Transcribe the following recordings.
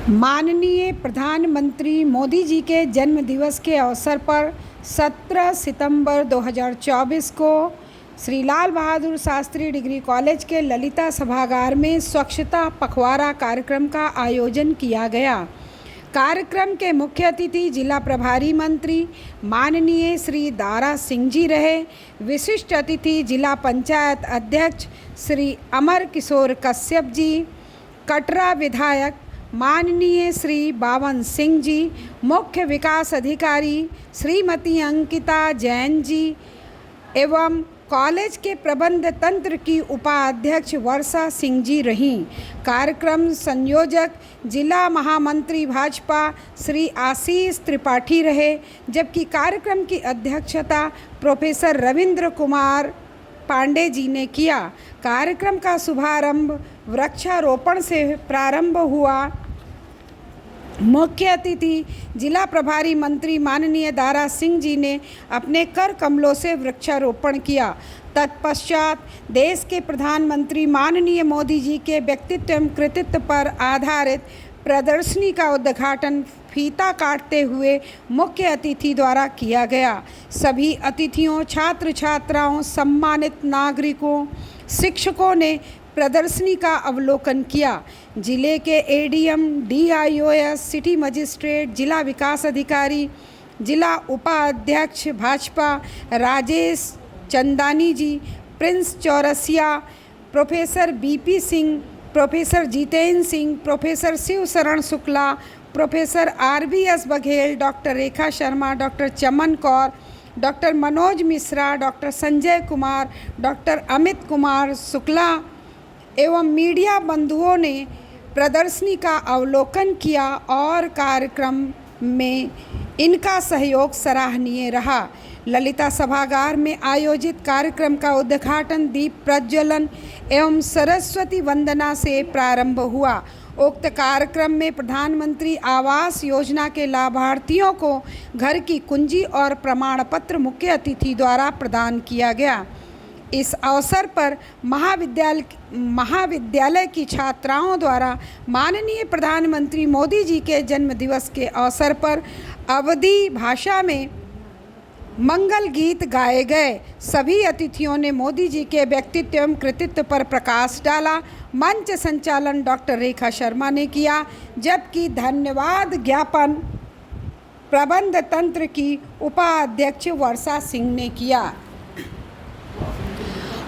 माननीय प्रधानमंत्री मोदी जी के जन्म दिवस के अवसर पर 17 सितंबर 2024 को श्री लाल बहादुर शास्त्री डिग्री कॉलेज के ललिता सभागार में स्वच्छता पखवाड़ा कार्यक्रम का आयोजन किया गया। कार्यक्रम के मुख्य अतिथि जिला प्रभारी मंत्री माननीय श्री दारा सिंह जी रहे। विशिष्ट अतिथि जिला पंचायत अध्यक्ष श्री अमर किशोर कश्यप जी, कटरा विधायक माननीय श्री बावन सिंह जी, मुख्य विकास अधिकारी श्रीमती अंकिता जैन जी एवं कॉलेज के प्रबंध तंत्र की उपाध्यक्ष वर्षा सिंह जी रहीं। कार्यक्रम संयोजक जिला महामंत्री भाजपा श्री आशीष त्रिपाठी रहे, जबकि कार्यक्रम की अध्यक्षता प्रोफेसर रविंद्र कुमार पांडे जी ने किया। कार्यक्रम का शुभारंभ वृक्षारोपण से प्रारंभ हुआ। मुख्य अतिथि जिला प्रभारी मंत्री माननीय दारा सिंह जी ने अपने कर कमलों से वृक्षारोपण किया। तत्पश्चात देश के प्रधानमंत्री माननीय मोदी जी के व्यक्तित्व एवं कृतित्व पर आधारित प्रदर्शनी का उद्घाटन फीता काटते हुए मुख्य अतिथि द्वारा किया गया। सभी अतिथियों, छात्र छात्राओं, सम्मानित नागरिकों, शिक्षकों ने प्रदर्शनी का अवलोकन किया। जिले के एडीएम, डीआईओएस, सिटी मजिस्ट्रेट, जिला विकास अधिकारी, जिला उपाध्यक्ष Bhajpa Rajesh Chandani ji, Prince Chaurasia, professor BP Singh, professor Jitendra Singh, professor Shiv Sharan Shukla, professor RBS Baghel, doctor Rekha Sharma, doctor Chaman Kaur, doctor Manoj Mishra, doctor Sanjay Kumar, doctor Amit Kumar Shukla एवं मीडिया बंधुओं ने प्रदर्शनी का अवलोकन किया और कार्यक्रम में इनका सहयोग सराहनीय रहा। ललिता सभागार में आयोजित कार्यक्रम का उद्घाटन दीप प्रज्वलन एवं सरस्वती वंदना से प्रारंभ हुआ। उक्त कार्यक्रम में प्रधानमंत्री आवास योजना के लाभार्थियों को घर की कुंजी और प्रमाण पत्र मुख्य अतिथि द्वारा प्रदान किया गया। इस अवसर पर महाविद्यालय की छात्राओं द्वारा माननीय प्रधानमंत्री मोदी जी के जन्म दिवस के अवसर पर अवधी भाषा में मंगल गीत गाए गए। सभी अतिथियों ने मोदी जी के व्यक्तित्व एवं कृतित्व पर प्रकाश डाला। मंच संचालन डॉक्टर रेखा शर्मा ने किया, जबकि धन्यवाद ज्ञापन प्रबंध तंत्र की उपाध्यक्ष वर्षा सिंह ने किया।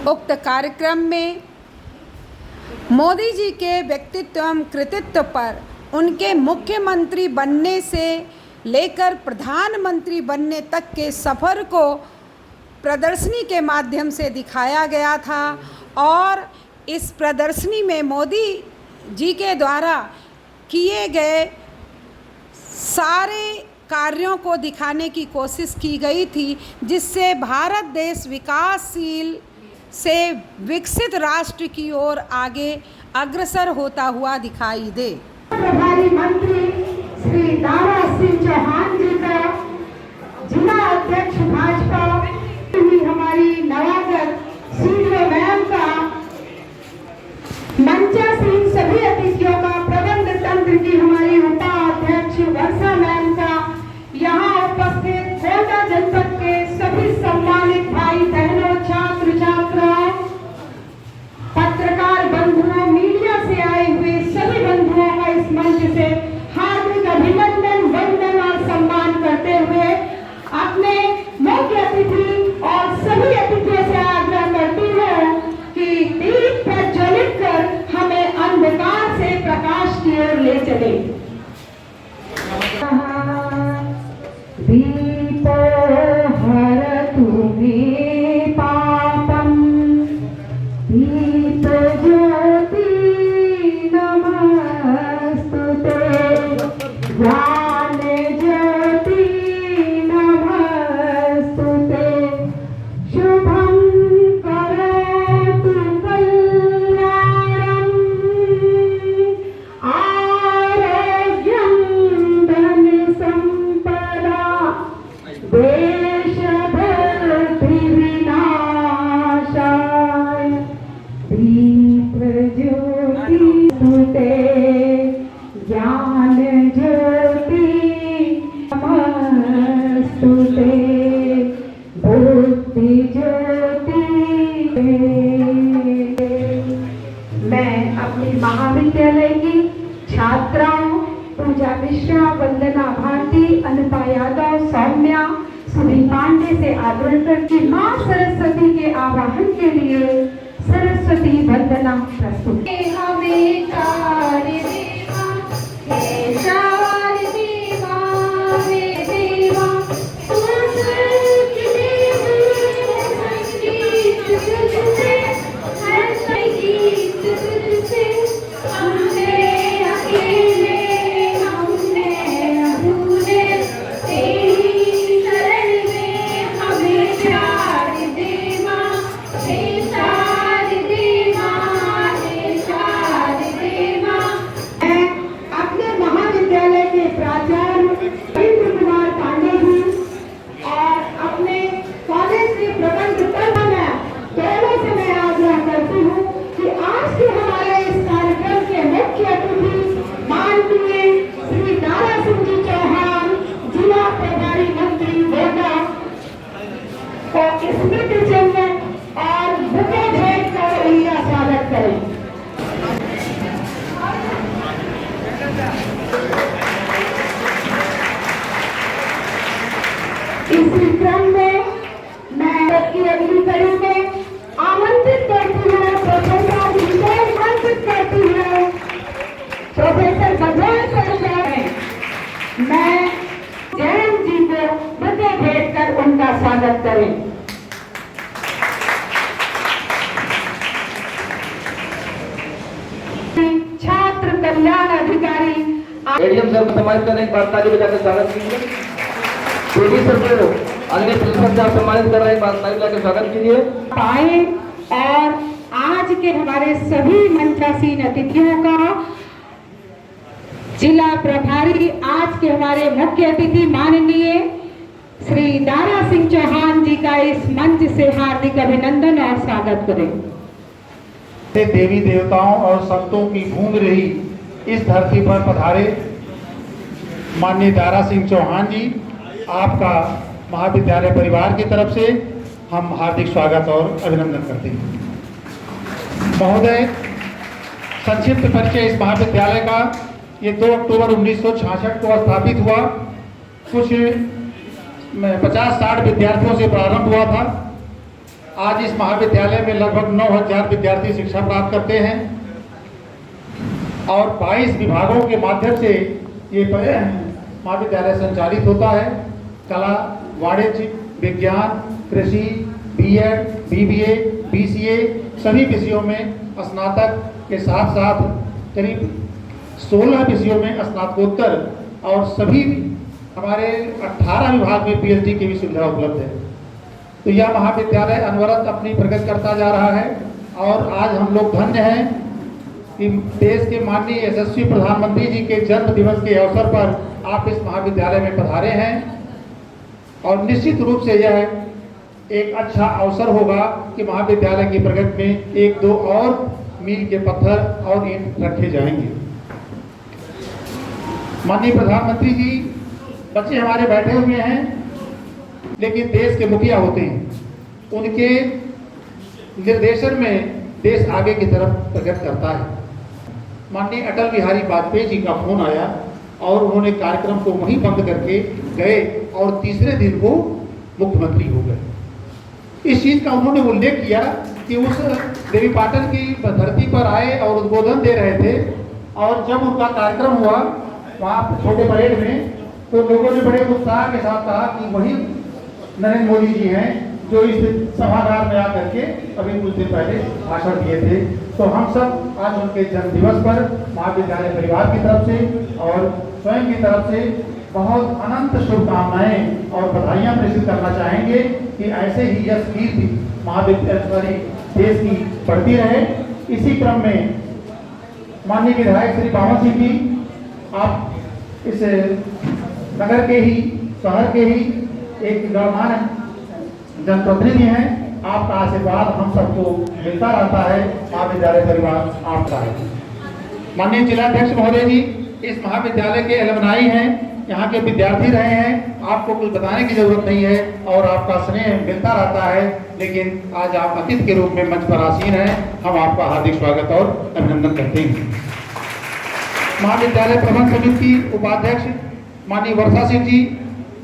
उक्त कार्यक्रम में मोदी जी के व्यक्तित्व एवं कृतित्व पर उनके मुख्यमंत्री बनने से लेकर प्रधानमंत्री बनने तक के सफ़र को प्रदर्शनी के माध्यम से दिखाया गया था और इस प्रदर्शनी में मोदी जी के द्वारा किए गए सारे कार्यों को दिखाने की कोशिश की गई थी, जिससे भारत देश विकासशील से विकसित राष्ट्र की ओर आगे अग्रसर होता हुआ दिखाई दे। प्रभारी मंत्री श्री दारा सिंह चौहान जी का, जिला अध्यक्ष भाजपा हमारी नवागत सीडीओ मैम का, मंचासीन सभी अतिथियों का, प्रबंध तंत्र की हमारी उपाध्यक्ष वर्षा मैम का, यहाँ उपस्थित गोंडा जनपद के सभी सम्मानित भाई बहनों, छात्र छात्राओं, पत्रकार बंधुओं, मीडिया से आए हुए सभी बंधुओं का इस मंच से हार्दिक अभिनंदन, वंदन और सम्मान करते हुए अपने मुख्य अतिथि और सभी अतिथियों से आग्रह करती हूँ कि दीप प्रज्वलित कर हमें अंधकार से प्रकाश की ओर ले चले। दीपो हरतु मे पापम, दीप ज्योति नमस्तुते, ज्ञान ज्योति नमस्तुते, शुभं करोतु कल्याणं, आरोग्यं धन संपदा, देशभक्ति विनाशाय, दीप ज्योति सुते, ज्ञान पूजा मिश्रा, वंदना भारती, अनुपा यादव, सौम्या, सुधीर पांडे से आग्रह करती माँ सरस्वती के आवाहन के लिए सरस्वती वंदना प्रस्तुत। हमें शारदे माँ, हे शारदे माँ, हे देवा, संगीत तुझसे, हर संगीत तुझसे, हमने अकेले, हमने अधूरे, तेरी शरण में हमें शारदे माँ, हे शारदे माँ, हे शारदे माँ। मैं अपने महाविद्यालय के प्राचार्य रविंद्र कुमार पांडे जी और अपने कॉलेज के प्रबंध दोनों से मैं आग्रह करती हूँ कि आज के हमारे इस कार्यक्रम के मुख्य अतिथि माननीय श्री दारा सिंह जी चौहान, जिला प्रभारी मंत्री गोंडा, को स्मृति चिन्ह और बुके भेंट कर उनका स्वागत करें। इसी क्रम में मैं की अगली कड़ी में आमंत्रित करती हूँ प्रोफेसर विजय, आमंत्रित करती हूँ प्रोफेसर भगवान सरकार, मैं जैन जी को बुके भेंट कर उनका स्वागत करें। छात्र कल्याण अधिकारी एडीएम सर को सम्मानित करने एक बार ताली बजाकर स्वागत कीजिए। केडी सर को अन्य प्रिंसिपल से सम्मानित कर रहे हैं, एक बार ताली बजाकर स्वागत कीजिए। आए और आज के हमारे सभी मंचासीन अतिथियों का जिला प्रभारी, आज के हमारे मुख्य अतिथि माननीय श्री दारा सिंह चौहान जी का इस मंच से हार्दिक अभिनंदन और स्वागत करें। देवी देवताओं और संतों की गूंज रही इस धरती पर पधारे माननीय दारा सिंह चौहान जी, आपका महाविद्यालय परिवार की तरफ से हम हार्दिक स्वागत और अभिनंदन करते हैं। महोदय, संक्षिप्त परिचय इस महाविद्यालय का, ये 2 अक्टूबर 1966 को स्थापित हुआ। कुछ 50-60 विद्यार्थियों से प्रारंभ हुआ था। आज इस महाविद्यालय में लगभग 9000 विद्यार्थी शिक्षा प्राप्त करते हैं और 22 विभागों के माध्यम से ये महाविद्यालय संचालित होता है। कला, वाणिज्य, विज्ञान, कृषि, बीएड, बीबीए, बीसीए सभी विषयों में स्नातक के साथ साथ करीब 16 विषयों में स्नातकोत्तर और सभी हमारे 18 विभाग में पीएचडी की भी सुविधा उपलब्ध है। तो यह महाविद्यालय अनवरत अपनी प्रगति करता जा रहा है और आज हम लोग धन्य हैं कि देश के माननीय यशस्वी प्रधानमंत्री जी के जन्म दिवस के अवसर पर आप इस महाविद्यालय में पधारे हैं और निश्चित रूप से यह एक अच्छा अवसर होगा कि महाविद्यालय की प्रगति में 1-2 और मील के पत्थर और ईंट रखे जाएंगे। माननीय प्रधानमंत्री जी, बच्चे हमारे बैठे हुए हैं लेकिन देश के मुखिया होते हैं, उनके निर्देशन में देश आगे की तरफ प्रगति करता है। माननीय अटल बिहारी वाजपेयी जी का फोन आया और उन्होंने कार्यक्रम को वहीं बंद करके गए और तीसरे दिन वो मुख्यमंत्री हो गए। इस चीज का उन्होंने उल्लेख किया कि उस देवी पाटन की धरती पर आए और उद्बोधन दे रहे थे और जब उनका कार्यक्रम हुआ वहाँ छोटे परेड में, तो लोगों ने बड़े उत्साह के साथ कहा कि वही नरेंद्र मोदी जी हैं जो इस सभागार में आकर के अभी कुछ दिन पहले भाषण दिए थे। तो हम सब आज उनके जन्म दिवस पर महाविद्यालय परिवार की तरफ से और स्वयं की तरफ से बहुत अनंत शुभकामनाएं और बधाइयां प्रेषित करना चाहेंगे कि ऐसे ही यश कीर्ति महाविद्यालय देश की बढ़ती रहे। इसी क्रम में माननीय विधायक श्री बावन सिंह जी, आप इस नगर के ही, शहर के ही एक गणमान्य जनप्रतिनिधि हैं। आपका आशीर्वाद हम सबको मिलता रहता है। महाविद्यालय परिवार आपका है। माननीय जिलाध्यक्ष महोदय जी, इस महाविद्यालय के एलुमनाई हैं, यहाँ के विद्यार्थी रहे हैं, आपको कुछ बताने की जरूरत नहीं है और आपका स्नेह मिलता रहता है। लेकिन आज आप अतिथि के रूप में मंच पर आसीन हैं, हम आपका हार्दिक स्वागत और अभिनंदन करते हैं। महाविद्यालय प्रबंध समिति की उपाध्यक्ष माननीय वर्षा सिंह जी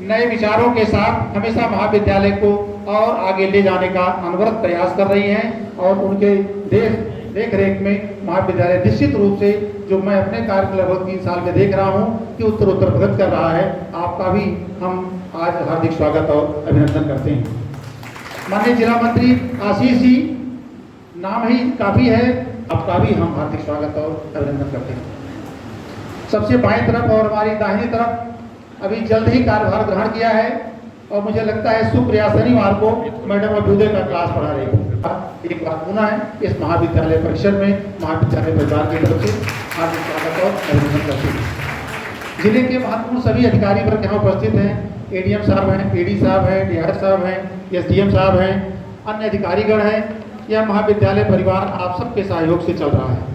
नए विचारों के साथ हमेशा महाविद्यालय को और आगे ले जाने का अनवरत प्रयास कर रही हैं और उनके देख रेख में महाविद्यालय निश्चित रूप से जो मैं अपने कार्य के लगभग 3 साल में देख रहा हूं कि उत्तरोत्तर प्रगति कर रहा है। आपका भी हम आज हार्दिक स्वागत और अभिनंदन करते हैं। माननीय जिला मंत्री आशीष जी, नाम ही काफी है, आपका भी हम हार्दिक स्वागत और अभिनंदन करते हैं। सबसे बाएं तरफ और हमारी दाहिनी तरफ अभी जल्द ही कार्यभार ग्रहण किया है और मुझे लगता है शुक्र या शनिवार को मैडम अभ्युदय का क्लास पढ़ा रही है। एक बात होना है, इस महाविद्यालय परिसर में महाविद्यालय परिवार की तरफ से हार्दिक स्वागत और अभिनंदन करते हैं। जिले के महत्वपूर्ण सभी अधिकारी वर्ग यहाँ उपस्थित हैं। एडीएम साहब हैं, पीडी साहब हैं, डीआर साहब हैं, एसडीएम साहब हैं, अन्य अधिकारीगण हैं। यह महाविद्यालय परिवार आप सबके सहयोग से चल रहा है।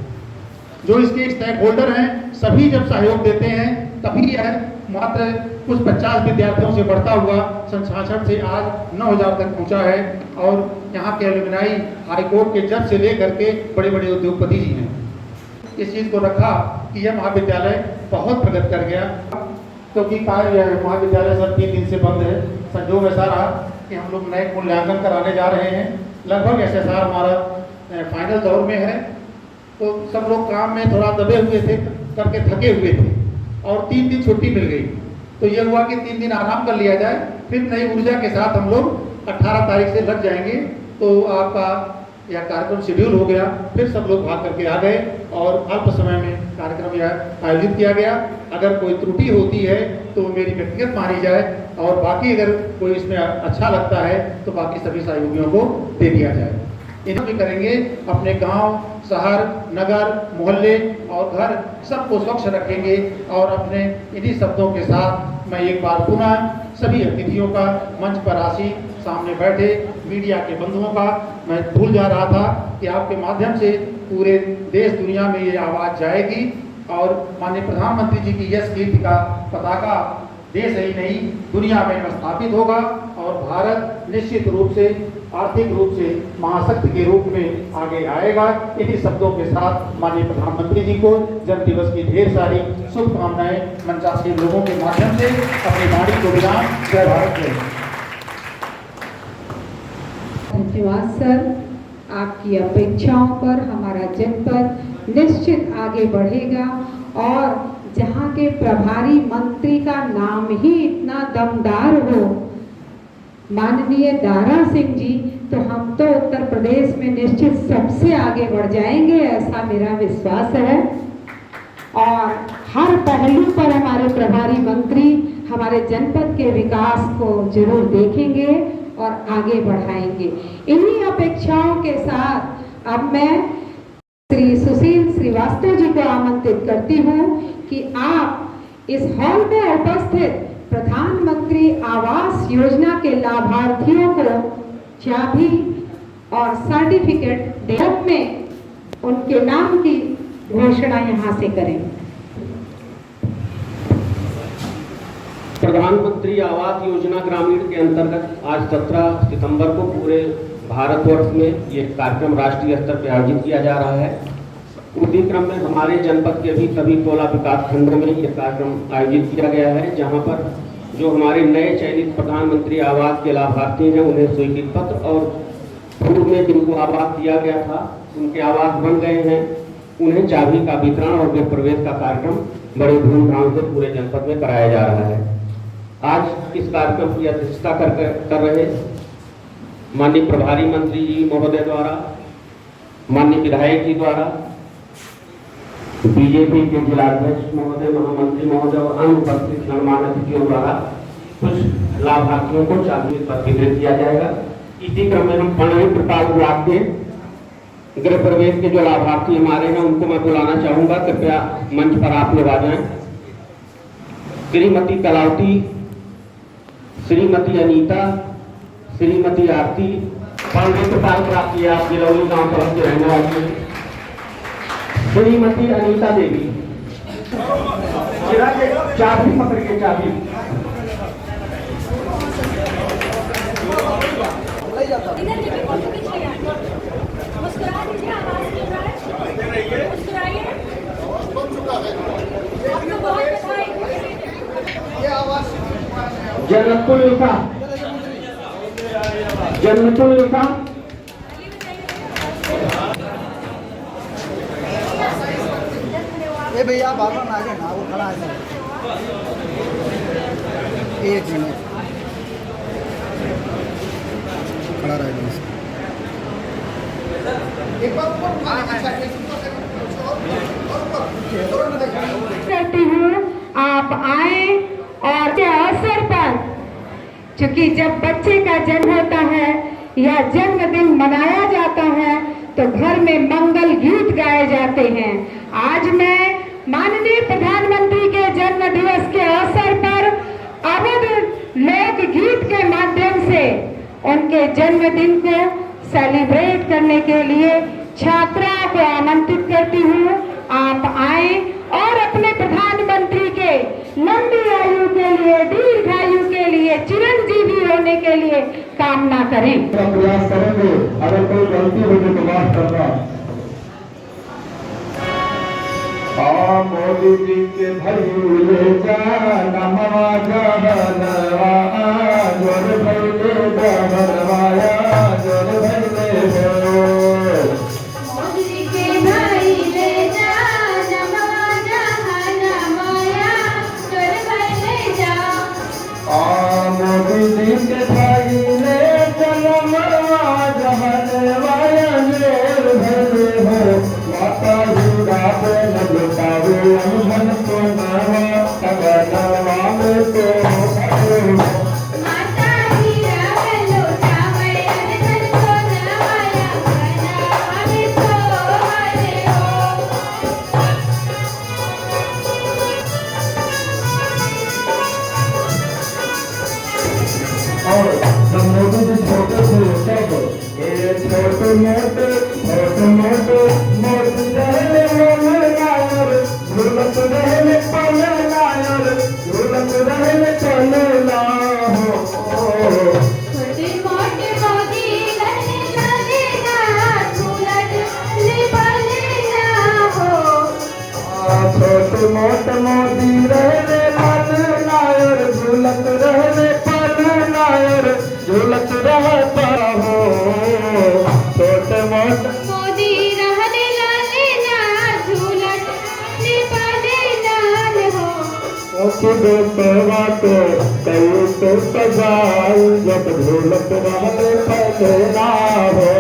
जो इसके स्टेक होल्डर हैं सभी जब सहयोग देते हैं तभी यह मात्र कुछ 50 विद्यार्थियों से बढ़ता हुआ सन 66 से आज 9000 तक पहुंचा है। और यहाँ के एलुमनाई हाईकोर्ट के जज से लेकर के बड़े बड़े उद्योगपति जी हैं। इस चीज़ को रखा कि यह महाविद्यालय बहुत प्रगति कर गया, क्योंकि महाविद्यालय सर 3 दिन से बंद है। संजोग ऐसा रहा कि हम लोग नए मूल्यांकन कराने जा रहे हैं। लगभग SSR हमारा फाइनल दौर में है, तो सब लोग काम में थोड़ा दबे हुए थे, करके थके हुए थे और 3 दिन छुट्टी मिल गई। तो ये हुआ कि 3 दिन आराम कर लिया जाए, फिर नई ऊर्जा के साथ हम लोग 18 तारीख से लग जाएंगे। तो आपका यह कार्यक्रम शेड्यूल हो गया, फिर सब लोग भाग करके आ गए और अल्प समय में कार्यक्रम यह आयोजित किया गया। अगर कोई त्रुटि होती है तो मेरी व्यक्तिगत मानी जाए और बाकी अगर कोई इसमें अच्छा लगता है तो बाकी सभी सहयोगियों को दे दिया जाए। इन्हें भी करेंगे, अपने गांव, शहर, नगर, मोहल्ले और घर सबको स्वच्छ रखेंगे। और अपने इन्हीं शब्दों के साथ मैं एक बार पुनः सभी अतिथियों का, मंच पर आसीन सामने बैठे मीडिया के बंधुओं का, मैं भूल जा रहा था कि आपके माध्यम से पूरे देश दुनिया में ये आवाज़ जाएगी और माननीय प्रधानमंत्री जी की यश कीर्ति का पताका देश ही नहीं दुनिया में स्थापित होगा और भारत निश्चित रूप से आर्थिक रूप से महाशक्ति के रूप में आगे आएगा। इन्हीं शब्दों के साथ माननीय प्रधानमंत्री जी को जन्म दिवस की ढेर सारी शुभकामनाएं मंचासीन लोगों के माध्यम से अपनी वाणी को विराम। जय भारत जय। धन्यवाद सर, आपकी अपेक्षाओं पर हमारा जनपद निश्चित आगे बढ़ेगा और जहाँ के प्रभारी मंत्री का नाम ही इतना दमदार हो, माननीय दारा सिंह जी, तो हम तो उत्तर प्रदेश में निश्चित सबसे आगे बढ़ जाएंगे, ऐसा मेरा विश्वास है। और हर पहलू पर हमारे प्रभारी मंत्री हमारे जनपद के विकास को जरूर देखेंगे और आगे बढ़ाएंगे। इन्हीं अपेक्षाओं के साथ अब मैं श्री सुशील श्रीवास्तव जी को आमंत्रित करती हूँ कि आप इस हॉल में उपस्थित प्रधानमंत्री आवास योजना के लाभार्थियों को चाबी और सर्टिफिकेट देने में उनके नाम की घोषणा यहाँ से करें। प्रधानमंत्री आवास योजना ग्रामीण के अंतर्गत आज 17 सितंबर को पूरे भारतवर्ष में ये कार्यक्रम राष्ट्रीय स्तर पर आयोजित किया जा रहा है। उसी क्रम में हमारे जनपद के भी सभी 16 विकास खंडों में ये कार्यक्रम आयोजित किया गया है, जहां पर जो हमारे नए चयनित प्रधानमंत्री आवास के लाभार्थी हैं उन्हें स्वीकृति पत्र और पूर्व में जिनको आवास दिया गया था उनके आवास बन गए हैं, उन्हें चाबी का वितरण और गृह प्रवेश का कार्यक्रम बड़े धूमधाम से पूरे जनपद में कराया जा रहा है। आज इस कार्यक्रम की अध्यक्षता कर रहे माननीय प्रभारी मंत्री जी महोदय द्वारा, माननीय विधायक जी द्वारा, बीजेपी के जिलाध्यक्ष महोदय, महामंत्री महोदय और अन्य उपस्थित गणमान्य अतिथियों द्वारा कुछ लाभार्थियों को चाबी पत्र वितरित किया जाएगा। इसी क्रम में हम पंडित प्रताप ब्लॉक के गृह प्रवेश के जो लाभार्थी हमारे हैं उनको मैं बुलाना चाहूंगा, कृपया मंच पर आप लोग आ जाएं। श्रीमती कलावती, श्रीमती अनीता, श्रीमती आरती, पंडित प्रताप ब्लॉक की आप गिलौली गांव तरफ के रहने वाली हैं। श्रीमती अनीता देवी, चाबी पकड़िए, चाबी। मुस्कुरा दीजिए, आवाज नहीं आ रहा है, मुस्कुराइए। जन्नतुल्लिका जन्नतुल्लिका ए भैया बाबा आगे ना वो खड़ा है एक मिनट खड़ा रहेगा एक बार करती हूँ आप आए और के अवसर पर, क्योंकि जब बच्चे का जन्म होता है या जन्मदिन मनाया जाता है तो घर में मंगल गीत गाए जाते हैं। आज मैं माननीय प्रधानमंत्री के जन्म दिवस के अवसर पर अवध लोक गीत के माध्यम से उनके जन्मदिन को सेलिब्रेट करने के लिए छात्राओं को आमंत्रित करती हूँ। आप आए और अपने प्रधानमंत्री के लंबी आयु के लिए, दीर्घायु के लिए, चिरंजीवी होने के लिए कामना करें। प्रयास करेंगे, अगर कोई गलती होगी तो माफ करना। मोदी जी के भैले जानवा जहनवा जोर भैले जहनवाया जोर भैले हो। मोदी के भैले जानवा जहनवाया जोर भैले जा। मोदी जी के भैले जानवा जहनवाया जोर भैले हो। माता जुड़ा पे लुटावे मन को नवा सगनवा में तो माता हीरा लुटावे मन को नवाया सगनवा में तो हरे हो। और जब मोदी जी छोटे थे तब ये छोटे मोटे मोट रहने लायर झूलत रहने पले लायर झूलत रहने चले ला हो। छोटे मोटे मोदी रहने लगे ना झूलत लिबले ना हो। छोटे मोटे मोदी रहने लाल लायर झूलत रहने पले लायर झूलत रहता हो। छोटे मोटे मोदी रहने लगे ना झूलत लिबले लाल हो। ओके दोस्तवा तो कई तो सजाई जब ढोलक रहने पले ना हो।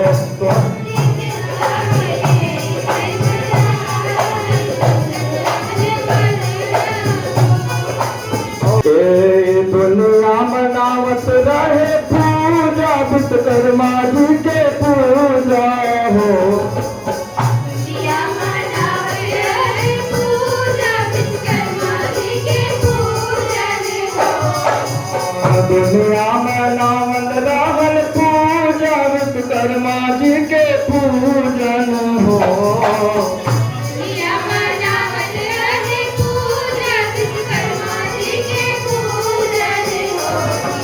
दुनिया मनावत रहे पूजा विश्वकर्मा जी के पूजा हो। दिया मनावे रहे पूजा विश्वकर्मा जी के पूजन हो। दुनिया मनावत रहल पूजा विश्वकर्मा जी के पूजन हो। दिया मनावत रहे पूजा विश्वकर्मा जी के पूजन हो।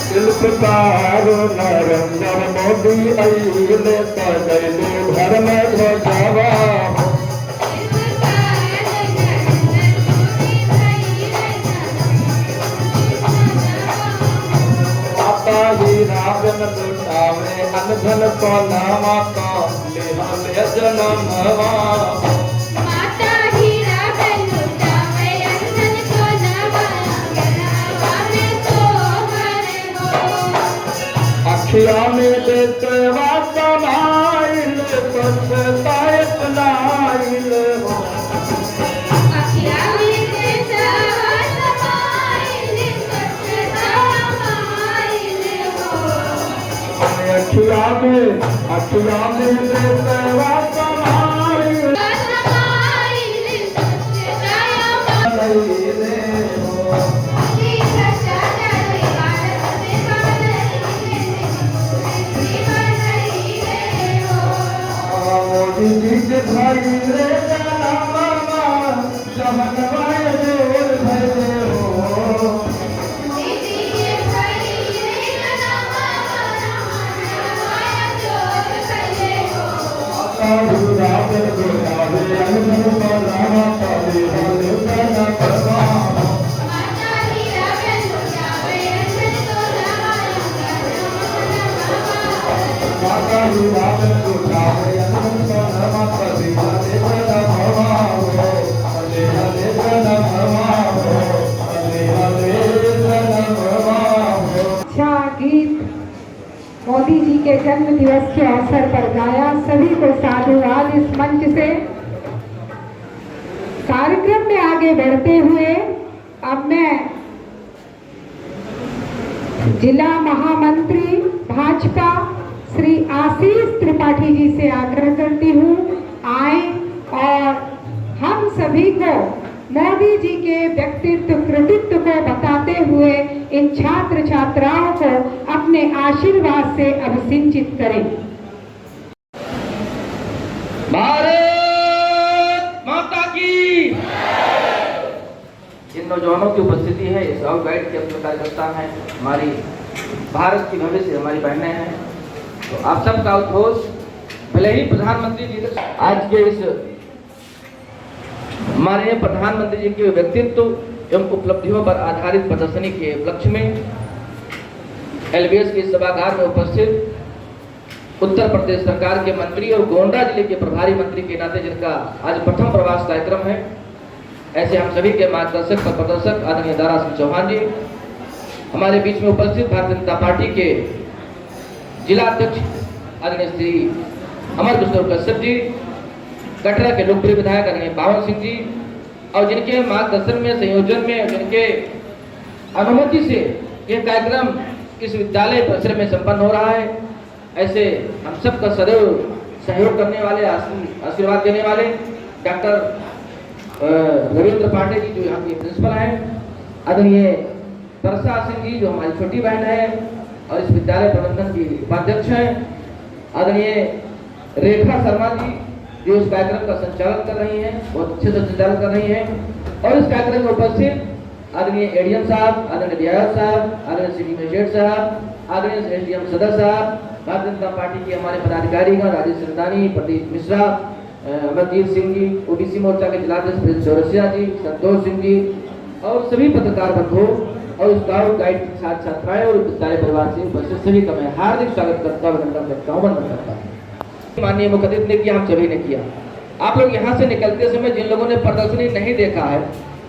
शिल्पकार नरेंद्र मोदी अइले सजैले घर में ध्वजवा हो। माता हीरा जन लुटावे अनधन सोनावा का ले जनमवा। माता हीरा लुटावे अनधन सोनावा गहनवा में तो हरे हो। अखिया में देखवा समाइल पछतायत नाइल हो। अखिया में देखवा समाइल पछताइल हो। अखिया में देखवा समाइल समाइल पछताइल हो। मोदी जी के भाई रे मामा जहनवाय जोर भले हो। जन्म दिवस के अवसर पर गाया, सभी को साधुवाद इस मंच से। कार्यक्रम में आगे बढ़ते हुए अब मैं जिला महामंत्री भाजपा श्री आशीष त्रिपाठी जी से आग्रह करती हूँ, आए और हम सभी को मोदी जी के व्यक्तित्व कृतित्व को बताते हुए इन छात्र छात्राओं को अपने आशीर्वाद से अभिसिंचित करें। भारत माता की। इन नौजवानों की उपस्थिति है, स्काउट गाइड के अपने कार्यकर्ता हैं, हमारी भारत की भविष्य हमारी बहनें हैं। तो आप सबका उद्घोष भले ही प्रधानमंत्री जी आज के इस हमारे प्रधानमंत्री जी के व्यक्तित्व एवं उपलब्धियों पर आधारित प्रदर्शनी के उपलक्ष्य में LBS के सभागार में उपस्थित उत्तर प्रदेश सरकार के मंत्री और गोंडा जिले के प्रभारी मंत्री के नाते जिनका आज प्रथम प्रवास कार्यक्रम है, ऐसे हम सभी के मार्गदर्शक और प्रदर्शक आदरणीय दारा सिंह चौहान जी, हमारे बीच में उपस्थित भारतीय जनता पार्टी के जिला अध्यक्ष आदरणीय श्री अमर किशोर कश्यप जी, कटरा के लोकप्रिय विधायक आदरणीय पावन सिंह जी, और जिनके मार्गदर्शन में संयोजन में जिनके अनुमति से यह कार्यक्रम इस विद्यालय परिसर में संपन्न हो रहा है, ऐसे हम सबका सदैव सहयोग करने वाले, आशीर्वाद देने वाले डॉक्टर रविंद्र पांडे जी जो यहाँ के प्रिंसिपल हैं, आदरणीय परसा सिंह जी जो हमारी छोटी बहन है और इस विद्यालय प्रबंधन की उपाध्यक्ष हैं, आदरणीय रेखा शर्मा जी जो इस कार्यक्रम का संचालन कर रही हैं, बहुत अच्छे से संचालन कर रही हैं, और इस कार्यक्रम में उपस्थित आदरणीय एडीएम साहब, आदरणीय डीआईओ साहब, आदरणीय सिटी मजिस्ट्रेट साहब, आदरणीय एसडीएम सदर साहब, भारतीय जनता पार्टी के हमारे पदाधिकारीगण राजेश सिंधानी, प्रदीप मिश्रा, अमरजीत सिंह जी, ओबीसी मोर्चा के जिलाध्यक्ष प्रिंस चौरसिया जी, संतोष सिंह जी और सभी पत्रकार बंधुओं और स्काउट गाइड के छात्र छात्राएं और विद्यालय परिवार से उपस्थित सभी का मैं हार्दिक स्वागत करता हूँ, अभिनंदन करता हूँ, वंदन करता हूँ। माननीय मुख्य अतिथि ने किया, हम सभी ने किया। आप लोग यहाँ से निकलते समय जिन लोगों ने प्रदर्शनी नहीं देखा है,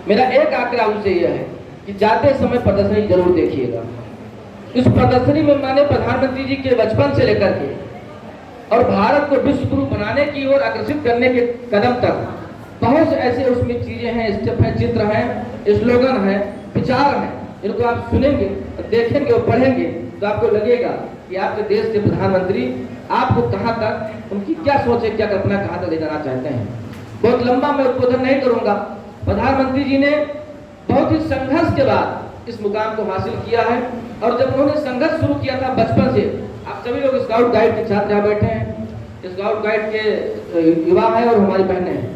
मेरा एक आग्रह उनसे यह है कि जाते समय प्रदर्शनी जरूर देखिएगा। इस प्रदर्शनी में मैंने प्रधानमंत्री जी के बचपन से लेकर के और भारत को विश्व गुरु बनाने की ओर आकर्षित करने के कदम तक बहुत से ऐसे उसमें चीजें हैं, स्टेप हैं, चित्र हैं, स्लोगन हैं, विचार हैं, जिनको आप सुनेंगे, देखेंगे और पढ़ेंगे तो आपको लगेगा कि आपके देश के प्रधानमंत्री आपको कहां तक, उनकी क्या सोच है, क्या कल्पना कहां तक ले जाना चाहते हैं। बहुत लंबा मैं उद्बोधन नहीं करूंगा। प्रधानमंत्री जी ने बहुत ही संघर्ष के बाद इस मुकाम को हासिल किया है, और जब उन्होंने संघर्ष शुरू किया था बचपन से, आप सभी लोग स्काउट गाइड के छात्र यहाँ बैठे हैं, स्काउट गाइड के युवा है और हमारी बहनें हैं।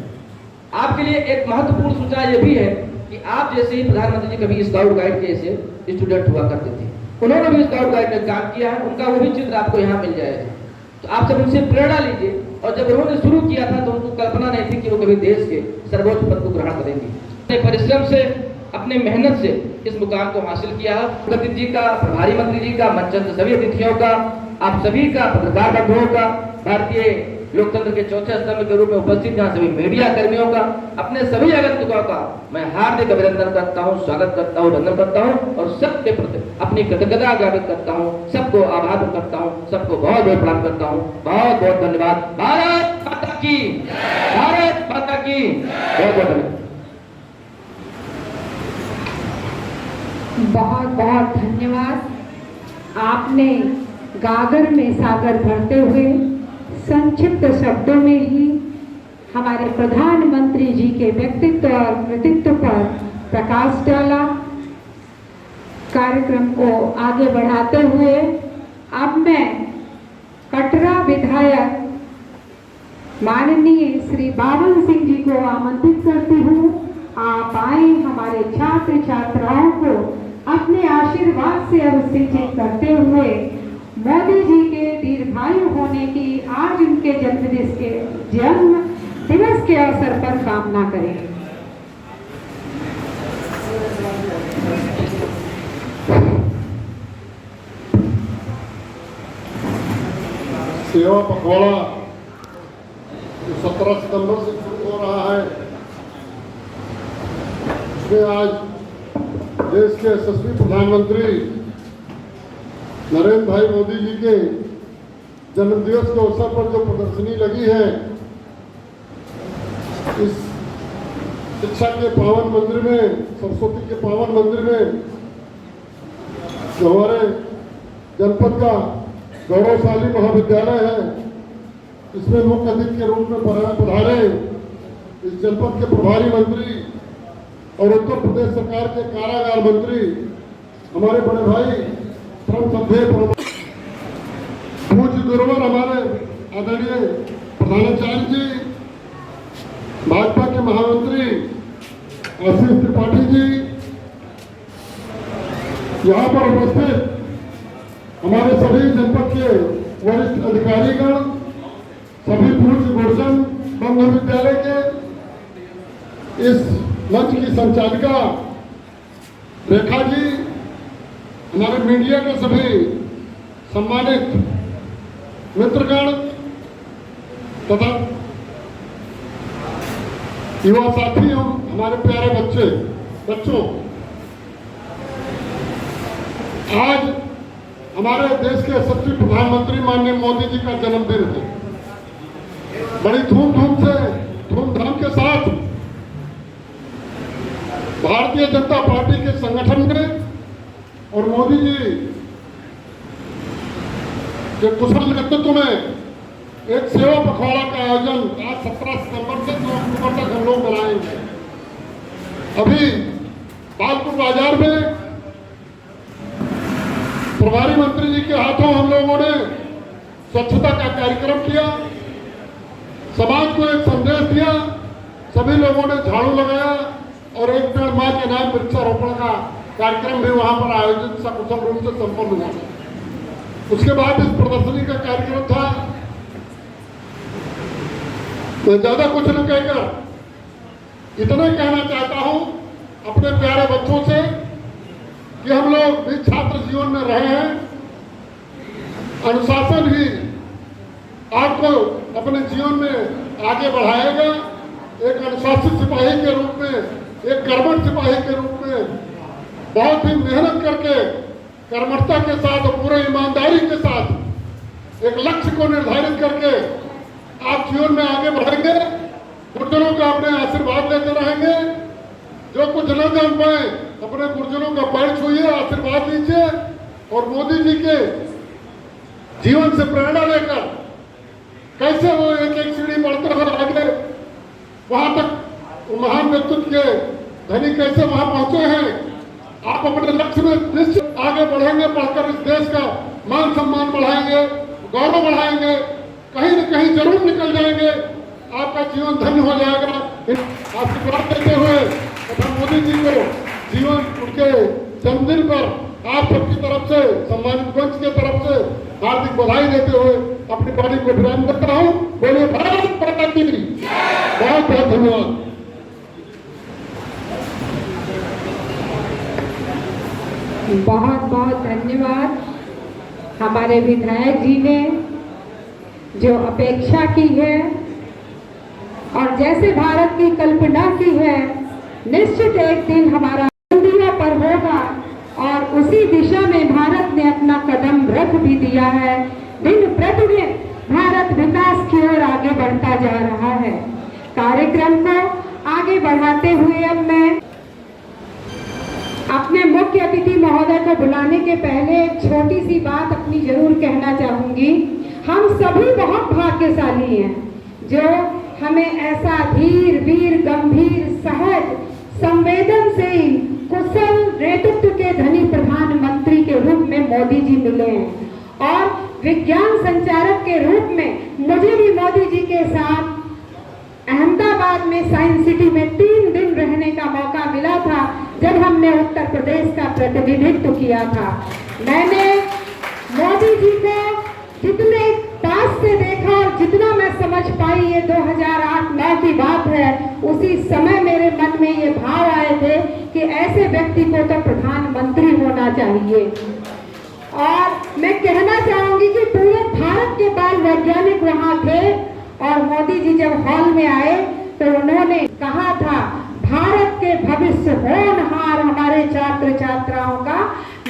आपके लिए एक महत्वपूर्ण सूचना यह भी है कि आप जैसे ही प्रधानमंत्री जी कभी स्काउट गाइड के ऐसे स्टूडेंट हुआ करते थे, उन्होंने भी स्काउट गाइड में काम किया है, उनका वो भी चित्र आपको यहाँ मिल जाएगा। तो आप सब उनसे प्रेरणा लीजिए, और जब उन्होंने शुरू किया था तो उनको कल्पना नहीं थी कि वो कभी देश के सर्वोच्च पद को ग्रहण करेंगे। अपने परिश्रम से, अपने मेहनत से इस मुकाम को हासिल किया है। मुख्यमंत्री जी का, प्रभारी मंत्री जी का, मंचस्थ सभी अतिथियों का, आप सभी का, पत्रकार बंधुओं का, भारतीय लोकतंत्र के चौथे स्तंभ के रूप में उपस्थित यहाँ सभी मीडिया कर्मियों का, अपने सभी आगंतुकों का मैं हार्दिक अभिनंदन करता हूँ, स्वागत करता हूँ, वंदन करता हूँ और सबके प्रति अपनी कृतज्ञता ज्ञापित करता हूँ, सबको आभार करता हूँ, सबको बहुत बहुत प्रणाम करता हूँ। बहुत बहुत धन्यवाद। भारत माता की, भारत माता की बहुत बहुत धन्यवाद। बहुत बहुत धन्यवाद। आपने गागर में सागर भरते हुए संक्षिप्त शब्दों में ही हमारे प्रधानमंत्री जी के व्यक्तित्व और कृतित्व पर प्रकाश डाला। कार्यक्रम को आगे बढ़ाते हुए अब मैं कटरा विधायक माननीय श्री पावन सिंह जी को आमंत्रित करती हूँ। आप आए हमारे छात्र छात्राओं को अपने आशीर्वाद से अभिषेचित करते हुए मोदी जी के दीर्घायु होने की आज उनके जन्म दिवस के अवसर पर कामना करें। सेवा पखवाड़ा 17 सितंबर से शुरू हो रहा है। इसमें आज देश के यशस्वी प्रधानमंत्री नरेंद्र भाई मोदी जी के जन्मदिवस के अवसर पर जो प्रदर्शनी लगी है, इस शिक्षा के पावन मंदिर में, सरस्वती के पावन मंदिर में, जो हमारे जनपद का गौरवशाली महाविद्यालय है, इसमें मुख्य अतिथि के रूप में पधारे इस जनपद के प्रभारी मंत्री और उत्तर प्रदेश सरकार के कारागार मंत्री हमारे बड़े भाई परम श्रद्धेय पूज्य गुरुवर हमारे आदरणीय प्रधानाचार्य जी, भाजपा के महामंत्री आशीष त्रिपाठी जी, यहाँ पर उपस्थित हमारे सभी जनपद के वरिष्ठ अधिकारीगण, सभी पूज्य गुरुजन ब्रह्म विद्यालय के इस मंच की संचालिका रेखा जी, हमारे मीडिया के सभी सम्मानित मित्रगण तथा युवा साथी, हमारे प्यारे बच्चों, आज हमारे देश के यशस्वी प्रधानमंत्री माननीय मोदी जी का जन्मदिन है। बड़ी धूमधाम के साथ भारतीय जनता पार्टी के संगठन में और मोदी जी के कुशल नेतृत्व में एक सेवा पखवाड़ा का आयोजन आज 17 सितंबर से 2 अक्टूबर तक हम लोग बनाएंगे। अभी बागपुर बाजार में प्रभारी मंत्री जी के हाथों हम लोगों ने स्वच्छता का कार्यक्रम किया, समाज को एक संदेश दिया, सभी लोगों ने झाड़ू लगाया और एक पेड़ मां के नाम वृक्षारोपण का कार्यक्रम भी वहां पर आयोजित सकुशल रूप से संपन्न हुआ। उसके बाद इस प्रदर्शनी का कार्यक्रम था। तो ज्यादा कुछ न कहकर इतना ही कहना चाहता हूं अपने प्यारे बच्चों से कि हम लोग भी छात्र जीवन में रहे हैं। अनुशासन ही आपको अपने जीवन में आगे बढ़ाएगा। एक अनुशासित सिपाही के रूप में, एक कर्मठ सिपाही के रूप में बहुत ही मेहनत करके, कर्मठता के साथ और पूरे ईमानदारी के साथ एक लक्ष्य को निर्धारित करके आप जीवन में आगे बढ़ेंगे। गुरुजनों का अपने आशीर्वाद लेते रहेंगे। जो कुछ न जान पाए अपने गुरुजनों का पैर छूइए, आशीर्वाद लीजिए और मोदी जी के जीवन से प्रेरणा लेकर कैसे वो एक एक सीढ़ी बढ़ते हुए आगे वहां तक महान व्यक्तित्व के धनी कैसे वहां पहुंचे हैं। आप अपने लक्ष्य में निश्चित आगे बढ़ेंगे, बढ़कर इस देश का मान सम्मान बढ़ाएंगे, गौरव बढ़ाएंगे, कहीं न कहीं जरूर निकल जाएंगे, आपका जीवन धन्य हो जाएगा। आशीर्वाद देते हुए तथा मोदी जी को जीवन उनके जन्मदिन पर आप सबकी तरफ से, सम्मानित मंच के तरफ से हार्दिक बधाई देते हुए अपनी वाणी को विराम करता हूँ। बोलिए भारत माता की जय। बहुत बहुत धन्यवाद। बहुत बहुत धन्यवाद हमारे विधायक जी ने जो अपेक्षा की है और जैसे भारत की कल्पना की है, निश्चित एक दिन हमारा इंडिया पर होगा और उसी दिशा में भारत ने अपना कदम रख भी दिया है। दिन प्रतिदिन भारत विकास की ओर आगे बढ़ता जा रहा है। कार्यक्रम को आगे बढ़ाते हुए अब मैं अपने मुख्य अतिथि महोदय को बुलाने के पहले एक छोटी सी बात अपनी जरूर कहना चाहूंगी। हम सभी बहुत भाग्यशाली हैं जो हमें ऐसा धीर, वीर, गंभीर, सहज, संवेदनशील, कुशल नेतृत्व के धनी प्रधानमंत्री के रूप में मोदी जी मिले हैं और विज्ञान संचारक के रूप में मुझे भी मोदी जी के साथ अहमदाबाद में साइंस सिटी में 3 दिन रहने का मौका मिला था जब हमने उत्तर प्रदेश का प्रतिनिधित्व किया था। मैंने मोदी जी को जितने पास से देखा और जितना मैं समझ पाई, ये 2008-9 की बात है, उसी समय मेरे मन में ये भाव आए थे कि ऐसे व्यक्ति को तो प्रधानमंत्री होना चाहिए। और मैं कहना चाहूंगी कि पूरे भारत के बाल वैज्ञानिक वहां थे और मोदी जी जब हॉल में आए तो उन्होंने कहा था, भारत के भविष्य होनहार हमारे छात्र छात्राओं का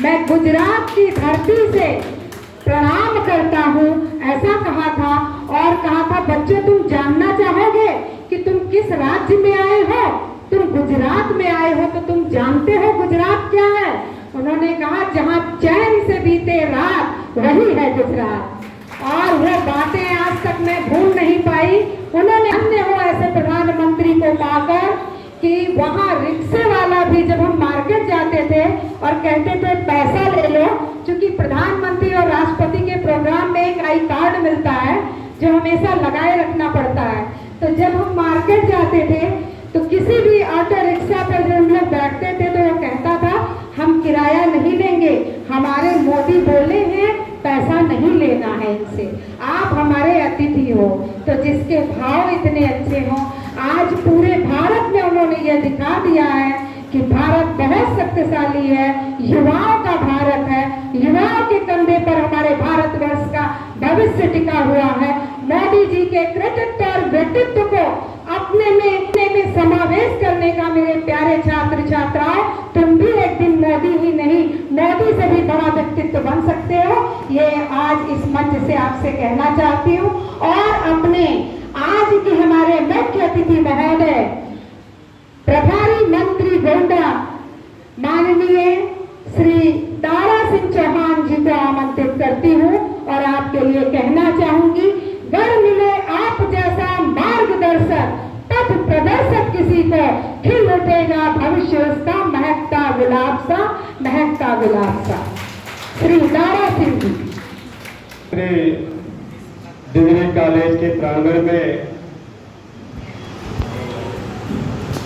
मैं गुजरात की धरती से प्रणाम करता हूँ, ऐसा कहा था। और कहा था बच्चों तुम जानना चाहोगे कि तुम किस राज्य में आए हो? तुम गुजरात में आए हो, तो तुम जानते हो गुजरात क्या है? उन्होंने कहा जहाँ चैन से बीते रात वही है गुजरात। और वो बातें आज तक मैं भूल नहीं पाई। उन्होंने अन्य हो ऐसे प्रधानमंत्री को पाकर कि वहाँ रिक्शे वाला भी जब हम मार्केट जाते थे और कहते थे पैसा ले लो, क्योंकि प्रधानमंत्री और राष्ट्रपति के प्रोग्राम में एक आई कार्ड मिलता है जो हमेशा लगाए रखना पड़ता है। तो जब हम मार्केट जाते थे तो किसी भी ऑटो रिक्शा पर जो हम लोग बैठते थे तो वो कहता था हम किराया नहीं लेंगे, हमारे मोदी बोले हैं पैसा नहीं लेना है इनसे, आप हमारे अतिथि हो। तो जिसके भाव इतने अच्छे हों, आज पूरे भारत में उन्होंने ये दिखा दिया है कि भारत बहुत शक्तिशाली है, युवाओं का भारत है, युवाओं के कंधे पर हमारे भारतवर्ष का भविष्य टिका हुआ है। मोदी जी के कृतित्व और व्यक्तित्व को अपने में समावेश करने का मेरे प्यारे छात्र छात्राओं, तुम भी एक दिन मोदी ही नहीं, मोदी से भी बड़ा व्यक्तित्व बन सकते हो। ये आज इस मंच से आपसे कहना चाहती हूँ। और अपने आज के हमारे मुख्य अतिथि महोदय प्रभारी मंत्री गोंडा माननीय श्री दारा सिंह चौहान जी को आमंत्रित करती हूँ और आपके लिए कहना चाहूंगी, गर मिले आप जैसा मार्गदर्शक, पथ प्रदर्शक किसी को, खिल उठेगा भविष्य उसका, महकता गुलाब सा, महकता गुलाब सा। श्री दारा सिंह जी। डिग्री कॉलेज के प्रांगण में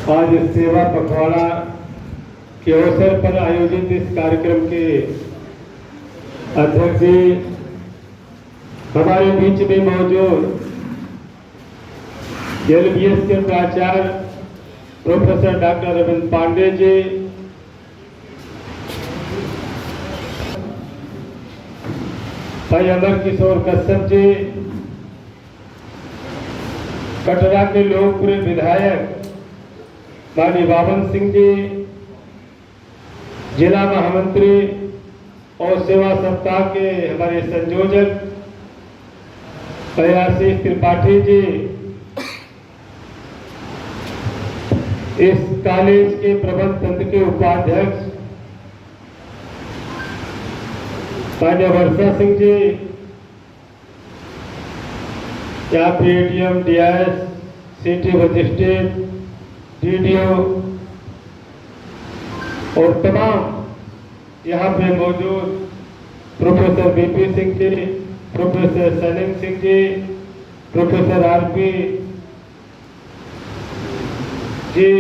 आज सेवा पखवाड़ा के अवसर पर आयोजित इस कार्यक्रम के अध्यक्ष जी, हमारे बीच में मौजूद LBS के प्राचार्य प्रोफेसर डॉक्टर रविंद्र पांडे जी, भाई अमर किशोर कश्यप जी, कटरा के लोकप्रिय विधायक माननीय बावन सिंह जी, जिला महामंत्री और सेवा सप्ताह के हमारे संयोजक आशीष त्रिपाठी जी, इस कॉलेज के प्रबंध तंत्र के उपाध्यक्ष माननीय वर्षा सिंह जी, यहाँ पे ADM, DIS, city magistrate, DDO और तमाम यहाँ पे मौजूद professor BP Singh ji, professor Salim Singh ji, professor RP जी,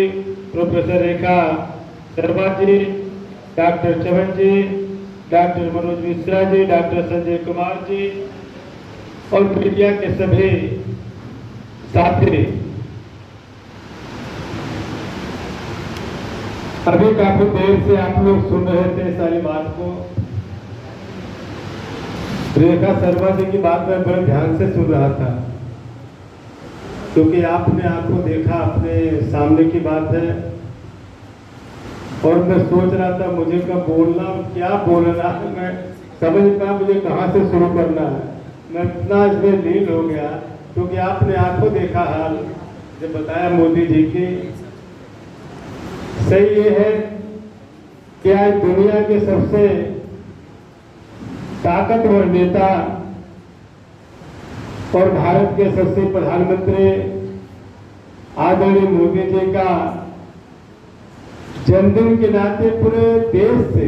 प्रोफेसर रेखा शर्मा जी, डॉक्टर चवन जी, डॉक्टर मनोज मिश्रा जी, डॉक्टर संजय कुमार जी और मीडिया के सभी साथी। अभी काफी देर से आप लोग सुन रहे थे सारी बात को। रेखा शर्मा जी की बात मैं बड़े ध्यान से सुन रहा था, क्योंकि आपने आंखों देखा, अपने सामने की बात है। और मैं सोच रहा था मुझे कब बोलना, क्या बोलना है, मैं समझ नहीं पाया मुझे कहाँ से शुरू करना है। मैं इतना इसमें लीन हो गया, क्योंकि आपने आंखों देखा हाल जब बताया मोदी जी की। सही ये है कि आज दुनिया के सबसे ताकतवर नेता और भारत के सबसे प्रधानमंत्री आदरणीय मोदी जी का जन्मदिन के नाते पूरे देश से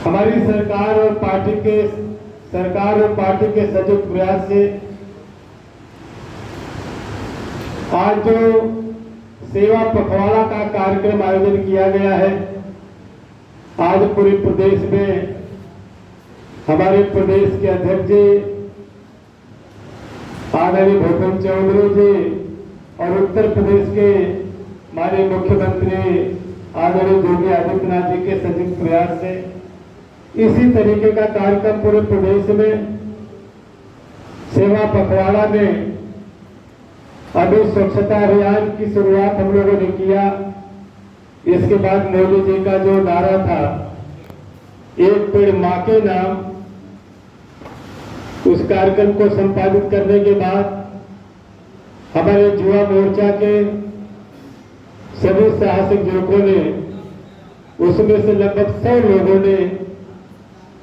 हमारी सरकार और पार्टी के संयुक्त प्रयास से आज जो सेवा पखवाड़ा का कार्यक्रम आयोजन किया गया है, आज पूरे प्रदेश में हमारे प्रदेश के अध्यक्ष जी आदरणीय भूपेंद्र चौधरी जी और उत्तर प्रदेश के माननीय मुख्यमंत्री आदरणीय योगी आदित्यनाथ जी के संयुक्त प्रयास से इसी तरीके का कार्यक्रम पूरे प्रदेश में सेवा पखवाड़ा में अभी स्वच्छता अभियान की शुरुआत हम लोगों ने किया। इसके बाद मोदी जी का जो नारा था एक पेड़ मां के नाम, उस कार्यक्रम को संपादित करने के बाद हमारे युवा मोर्चा के सभी साहसिक युवकों ने, उसमें से लगभग 100 लोगों ने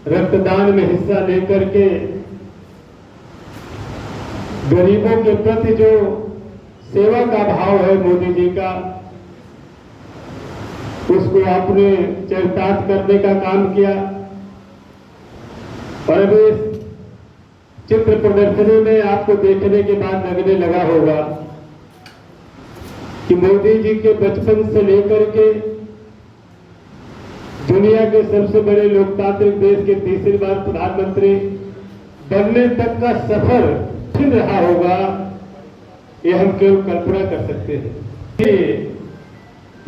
रक्तदान में हिस्सा लेकर के गरीबों के प्रति जो सेवा का भाव है मोदी जी का, उसको आपने चरितार्थ करने का काम किया। और अभी इस चित्र प्रदर्शनी में आपको देखने के बाद लगने लगा होगा कि मोदी जी के बचपन से लेकर के दुनिया के सबसे बड़े लोकतांत्रिक देश के तीसरी बार प्रधानमंत्री बनने तक का सफर फिर रहा होगा, ये हम केवल कल्पना कर सकते हैं।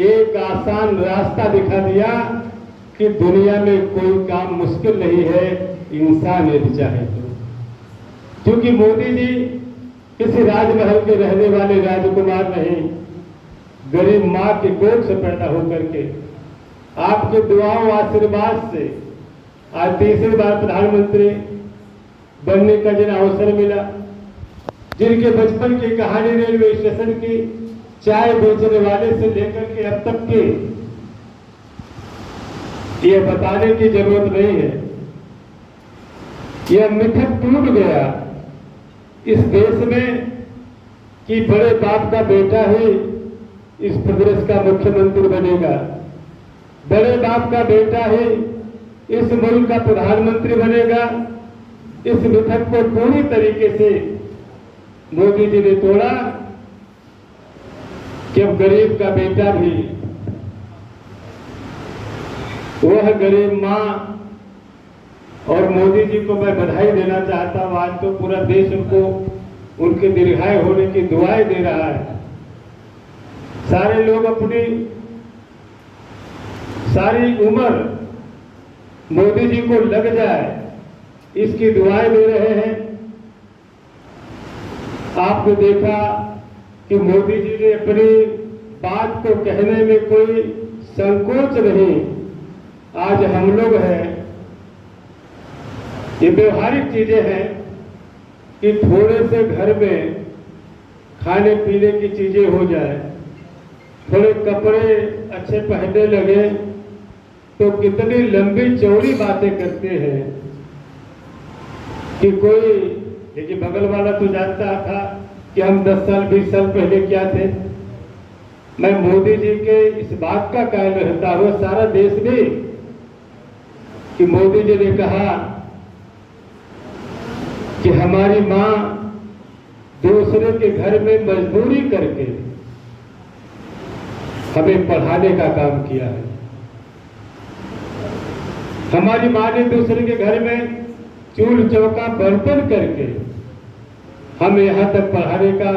एक आसान रास्ता दिखा दिया कि दुनिया में कोई काम मुश्किल नहीं है, इंसान यदि चाहे तो। क्योंकि मोदी जी किसी राजमहल के रहने वाले राजकुमार नहीं, गरीब मां के कोख से पैदा होकर के आपके दुआओं आशीर्वाद से आज तीसरी बार प्रधानमंत्री बनने का जिन्हें अवसर मिला, जिनके बचपन की कहानी रेलवे स्टेशन की चाय बेचने वाले से लेकर के अब तक के, यह बताने की जरूरत नहीं है। यह मिथक टूट गया इस देश में कि बड़े बाप का बेटा ही इस प्रदेश का मुख्यमंत्री बनेगा, बड़े बाप का बेटा ही इस मुल्क का प्रधानमंत्री बनेगा। इस मिथक को पूरी तरीके से मोदी जी ने तोड़ा कि अब गरीब का बेटा भी, वह गरीब मां, और मोदी जी को मैं बधाई देना चाहता हूं। आज तो पूरा देश उनको, उनके दीर्घायु होने की दुआएं दे रहा है। सारे लोग अपनी सारी उम्र मोदी जी को लग जाए इसकी दुआएं दे रहे हैं। आपने देखा कि मोदी जी ने अपनी बात को कहने में कोई संकोच नहीं। आज हम लोग हैं, ये व्यवहारिक चीजें हैं कि थोड़े से घर में खाने पीने की चीजें हो जाए, थोड़े कपड़े अच्छे पहनने लगे तो कितनी लंबी चौड़ी बातें करते हैं कि कोई, लेकिन बगल वाला तो जानता था कि हम 10 साल 20 साल पहले क्या थे। मैं मोदी जी के इस बात का कायल रहता हुआ सारा देश भी, कि मोदी जी ने कहा कि हमारी मां दूसरे के घर में मजदूरी करके हमें पढ़ाने का काम किया है। हमारी मां ने दूसरे के घर में चूल्हा चौका बर्तन करके हमें यहां तक पढ़ाने का,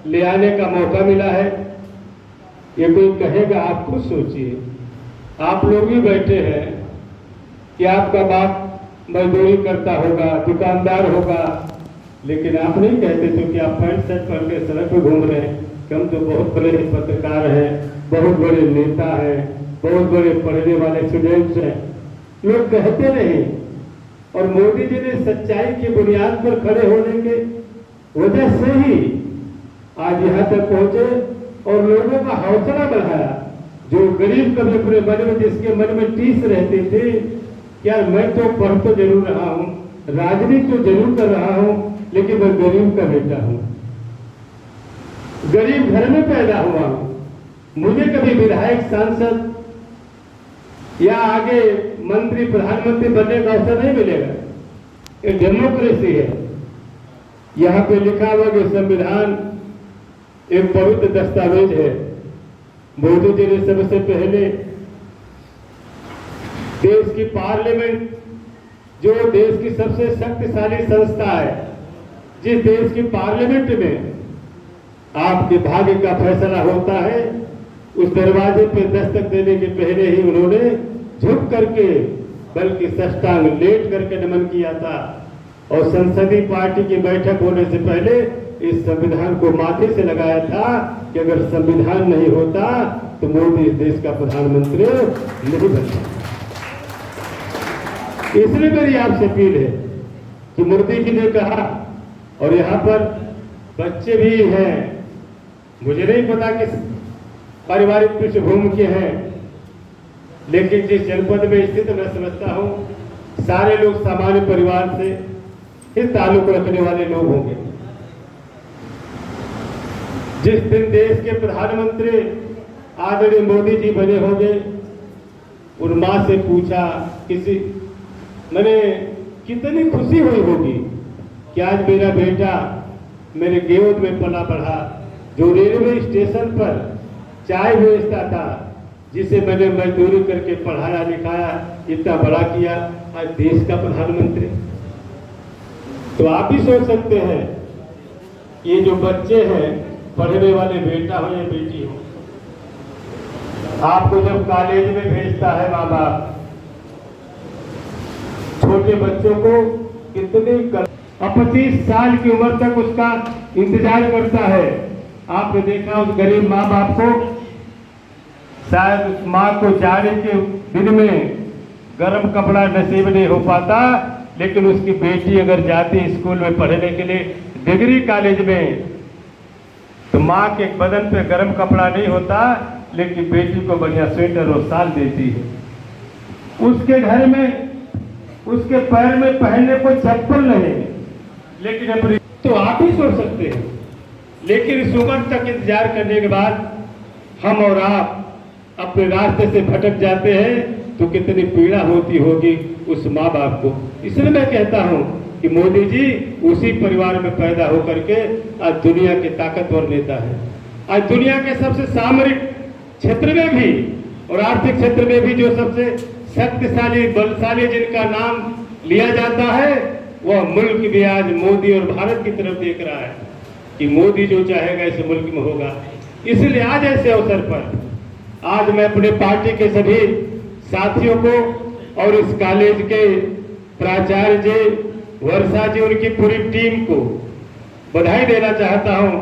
ले आने का मौका मिला है। ये कोई कहेगा, आप खुद सोचिए, आप लोग भी बैठे हैं कि आपका बाप मजदूरी करता होगा, दुकानदार होगा, लेकिन आप नहीं कहते थे कि आप पैंट शर्ट पहन के सड़क पे घूम रहे हैं कि हम तो बहुत बड़े पत्रकार हैं, बहुत बड़े नेता हैं, बहुत बड़े पढ़ने वाले स्टूडेंट्स हैं। लोग कहते नहीं। और मोदी जी ने सच्चाई की बुनियाद पर खड़े होने के वजह से ही आज यहाँ तक पहुंचे और लोगों का हौसला बढ़ाया। जो गरीब कभी अपने मन में, जिसके मन में टीस रहती थी, यार मैं तो पढ़ तो जरूर रहा हूँ, राजनीति तो जरूर कर रहा हूँ, लेकिन मैं गरीब का बेटा हूँ, गरीब घर में पैदा हुआ हूँ, मुझे कभी विधायक, सांसद या आगे मंत्री, प्रधानमंत्री बनने का अवसर नहीं मिलेगा। ये डेमोक्रेसी है। यहाँ पे लिखा हुआ कि संविधान एक पवित्र दस्तावेज है। मोदी जी ने सबसे पहले देश की पार्लियामेंट, जो देश की सबसे शक्तिशाली संस्था है, जिस देश की पार्लियामेंट में आपके भाग्य का फैसला होता है, उस दरवाजे पे दस्तक देने के पहले ही उन्होंने झुक करके, बल्कि साष्टांग लेट करके नमन किया था। और संसदीय पार्टी की बैठक होने से पहले इस संविधान को माथे से लगाया था कि अगर संविधान नहीं होता तो मोदी इस देश का प्रधानमंत्री नहीं बनता। इसलिए मेरी आपसे अपील है कि मोदी जी ने कहा, और यहाँ पर बच्चे भी हैं, मुझे नहीं पता किस पारिवारिक पृष्ठभूमि के हैं, लेकिन जिस जनपद में स्थित मैं समझता हूँ सारे लोग सामान्य परिवार से ही ताल्लुक रखने वाले लोग होंगे। जिस दिन देश के प्रधानमंत्री आदरणीय मोदी जी बने होंगे, उन माँ से पूछा मैंने कितनी खुशी हुई होगी कि आज मेरा बेटा मेरे गोद में पला बढ़ा, जो रेलवे स्टेशन पर चाय बेचता था, जिसे मैंने मजदूरी करके पढ़ाया लिखाया, इतना बड़ा किया, आज देश का प्रधानमंत्री। तो आप भी सोच सकते हैं, ये जो बच्चे हैं, पढ़ने वाले बेटा हो या बेटी हो, आपको जब कॉलेज में भेजता है माँ बाप, छोटे बच्चों को कितनी 25 साल की उम्र तक उसका इंतजार करता है। आपने देखा उस गरीब माँ बाप को, शायद उस माँ को जाड़े के दिन में गर्म कपड़ा नसीब नहीं हो पाता, लेकिन उसकी बेटी अगर जाती स्कूल में पढ़ने के लिए डिग्री कॉलेज में, तो माँ के बदन पे गर्म कपड़ा नहीं होता, लेकिन बेटी को बढ़िया स्वेटर और शाल देती है। उसके घर में उसके पैर में पहनने को चप्पल नहीं, लेकिन अपनी तो आप ही सोच सकते हैं। लेकिन इस उम्र तक इंतजार करने के बाद हम और आप अपने रास्ते से भटक जाते हैं, तो कितनी पीड़ा होती होगी उस माँ बाप को। इसलिए मैं कहता हूँ कि मोदी जी उसी परिवार में पैदा होकर के आज दुनिया के ताकतवर नेता है। आज दुनिया के सबसे सामरिक क्षेत्र में भी और आर्थिक क्षेत्र में भी जो सबसे शक्तिशाली बलशाली जिनका नाम लिया जाता है, वह मुल्क भी आज मोदी और भारत की तरफ देख रहा है कि मोदी जो चाहेगा इस मुल्क में होगा। इसलिए आज ऐसे अवसर पर आज मैं अपने पार्टी के सभी साथियों को और इस कॉलेज के प्राचार्य जी, वर्षा जी, उनकी पूरी टीम को बधाई देना चाहता हूं।